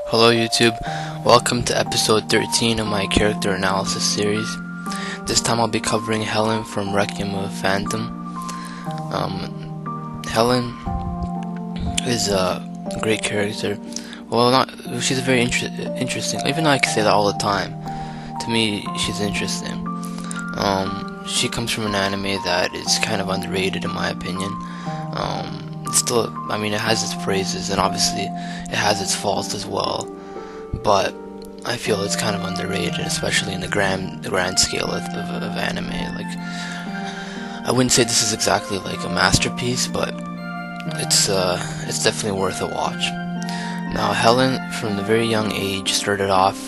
Hello YouTube, welcome to episode 13 of my character analysis series. This time I'll be covering Helen from Requiem of Phantom. Helen is a great character. Well, she's very interesting, even though I can say that all the time. To me, she's interesting. She comes from an anime that is kind of underrated in my opinion. It has its praises, and obviously it has its faults as well, but I feel it's kind of underrated, especially in the grand scale of anime. Like, I wouldn't say this is exactly like a masterpiece, but it's definitely worth a watch. Now, Helen, from the very young age, started off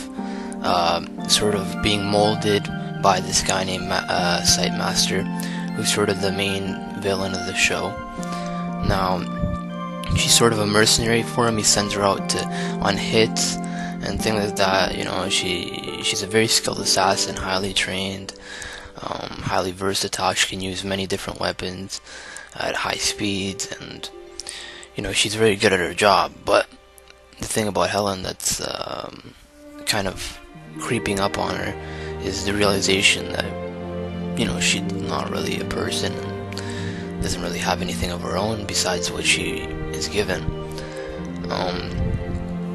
sort of being molded by this guy named Sight Master, who's sort of the main villain of the show. Now, she's sort of a mercenary for him. He sends her out on hits and things like that. You know, she's a very skilled assassin, highly trained, highly versatile. She can use many different weapons at high speeds, and you know, she's very good at her job. But the thing about Helen that's kind of creeping up on her is the realization that, you know, she's not really a person and doesn't really have anything of her own besides what she is given.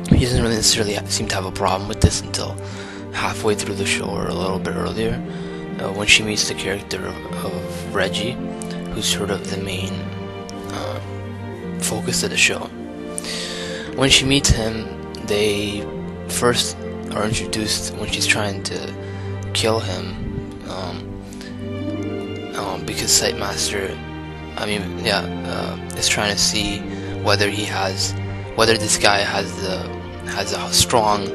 He doesn't really necessarily seem to have a problem with this until halfway through the show, or a little bit earlier, when she meets the character of Reggie, who's sort of the main focus of the show. When she meets him, they first are introduced when she's trying to kill him, because Sight Master is trying to see whether this guy has a strong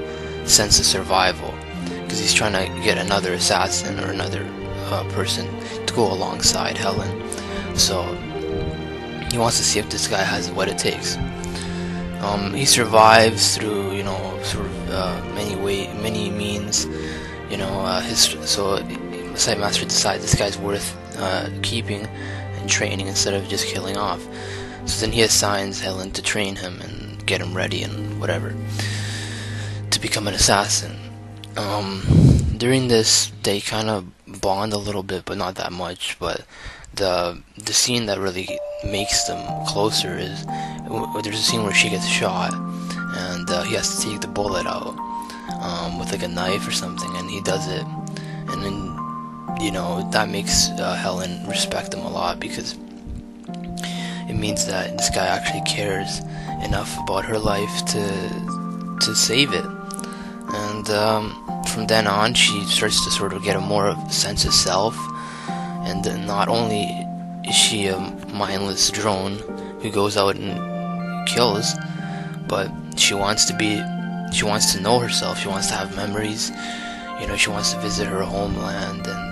sense of survival, because he's trying to get another assassin or another person to go alongside Helen. So he wants to see if this guy has what it takes. He survives through, you know, sort of many means. You know, so Sight Master decides this guy's worth keeping and training instead of just killing off. So then he assigns Helen to train him and get him ready and whatever to become an assassin. During this, they kind of bond a little bit, but not that much. But the scene that really makes them closer is there's a scene where she gets shot, and he has to take the bullet out with like a knife or something, and he does it, and then, you know, that makes Helen respect him a lot, because it means that this guy actually cares enough about her life to save it. And from then on, she starts to sort of get a more sense of self, and not only is she a mindless drone who goes out and kills, but she wants to know herself. She wants to have memories. You know, she wants to visit her homeland, and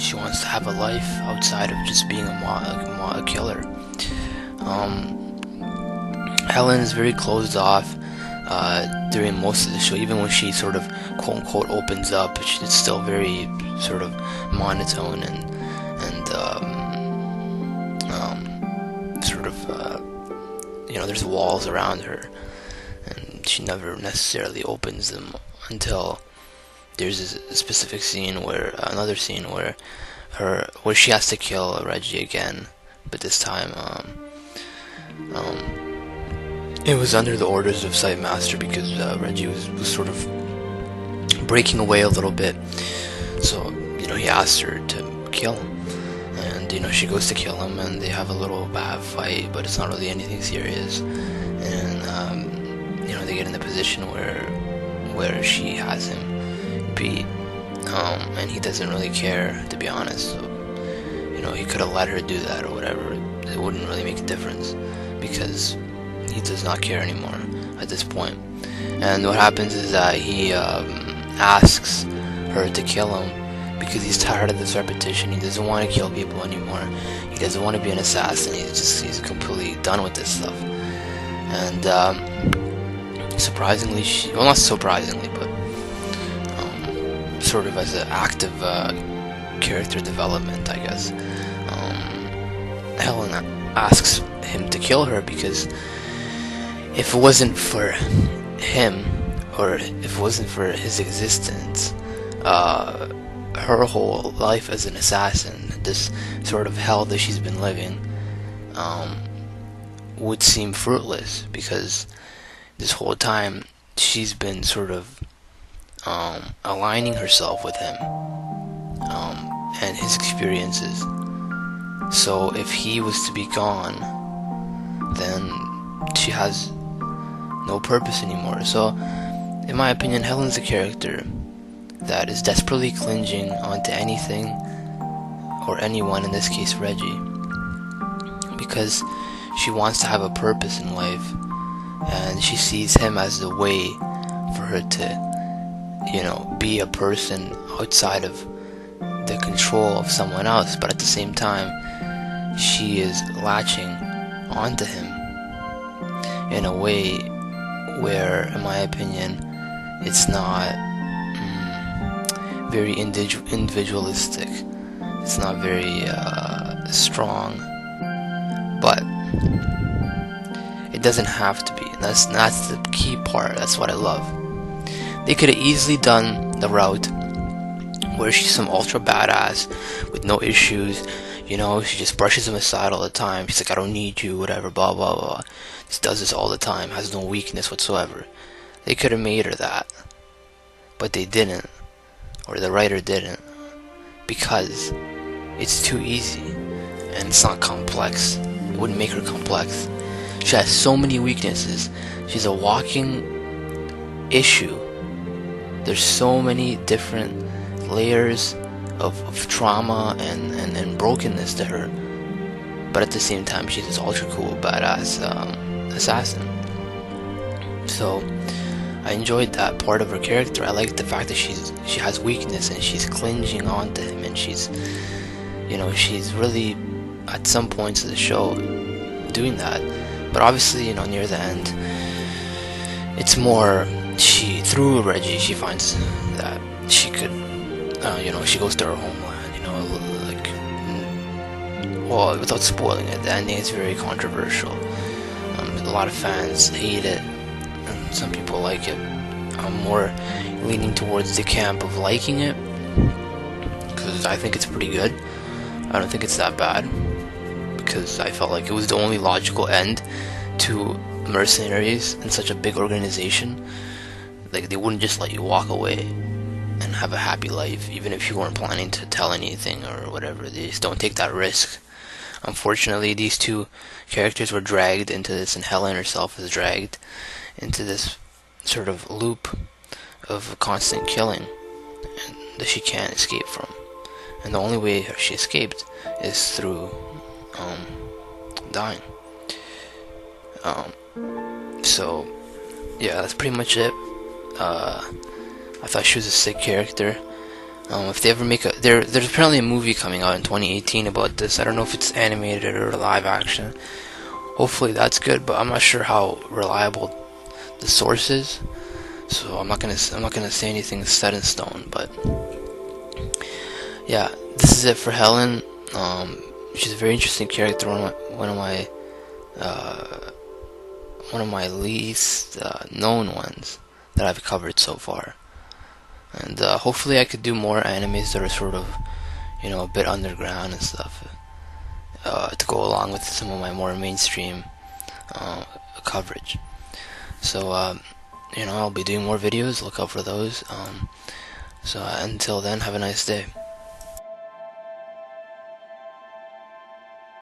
she wants to have a life outside of just being a killer. Helen is very closed off during most of the show. Even when she sort of quote-unquote opens up, it's still very sort of monotone and you know, there's walls around her, and she never necessarily opens them until there's a specific scene another scene where she has to kill Reggie again, but this time it was under the orders of Sight Master, because Reggie was sort of breaking away a little bit. So, you know, he asked her to kill him, and, you know, she goes to kill him, and they have a little bad fight, but it's not really anything serious. And you know, they get in the position where she has him beat, and he doesn't really care, to be honest. So, you know, he could have let her do that or whatever. It wouldn't really make a difference, because he does not care anymore at this point. And what happens is that he asks her to kill him because he's tired of this repetition. He doesn't want to kill people anymore. He doesn't want to be an assassin. He's completely done with this stuff. And surprisingly, not surprisingly, but sort of as an active character development, I guess, Helen asks him to kill her because if it wasn't for him, or if it wasn't for his existence, her whole life as an assassin, this sort of hell that she's been living, would seem fruitless, because this whole time she's been sort of aligning herself with him and his experiences. So if he was to be gone, then she has no purpose anymore. So in my opinion, Helen's a character that is desperately clinging onto anything or anyone, in this case Reggie, because she wants to have a purpose in life, and she sees him as the way for her to, be a person outside of the control of someone else. But at the same time, she is latching onto him in a way where, in my opinion, it's not very individualistic. It's not very strong, but it doesn't have to be. And that's the key part. That's what I love. They could have easily done the route where she's some ultra badass with no issues. She just brushes him aside all the time. She's like, I don't need you, whatever, blah blah blah. Just does this all the time, has no weakness whatsoever. They could have made her that, but they didn't, or the writer didn't, because it's too easy and it's not complex. It wouldn't make her complex. She has so many weaknesses. She's a walking issue. There's so many different layers of trauma and brokenness to her, but at the same time she's this ultra cool badass assassin. So I enjoyed that part of her character. I like the fact that she has weakness and she's clinging on to him, and she's really at some points of the show doing that. But obviously, near the end, it's more through Reggie, she finds that she could, she goes to her homeland, well, without spoiling it, the ending is very controversial. A lot of fans hate it, and some people like it. I'm more leaning towards the camp of liking it, because I think it's pretty good. I don't think it's that bad, because I felt like it was the only logical end to mercenaries in such a big organization. Like, they wouldn't just let you walk away and have a happy life, even if you weren't planning to tell anything or whatever. They just don't take that risk. Unfortunately, these two characters were dragged into this, and Helen herself is dragged into this sort of loop of constant killing that she can't escape from. And the only way she escaped is through dying. So yeah, that's pretty much it. I thought she was a sick character. If they ever make there's apparently a movie coming out in 2018 about this. I don't know if it's animated or live action. Hopefully that's good, but I'm not sure how reliable the source is. So I'm not gonna say anything set in stone. But yeah, this is it for Helen. She's a very interesting character. One of my least known ones that I've covered so far. And hopefully I could do more animes that are sort of, a bit underground and stuff, to go along with some of my more mainstream coverage. So, I'll be doing more videos. Look out for those. So until then, have a nice day.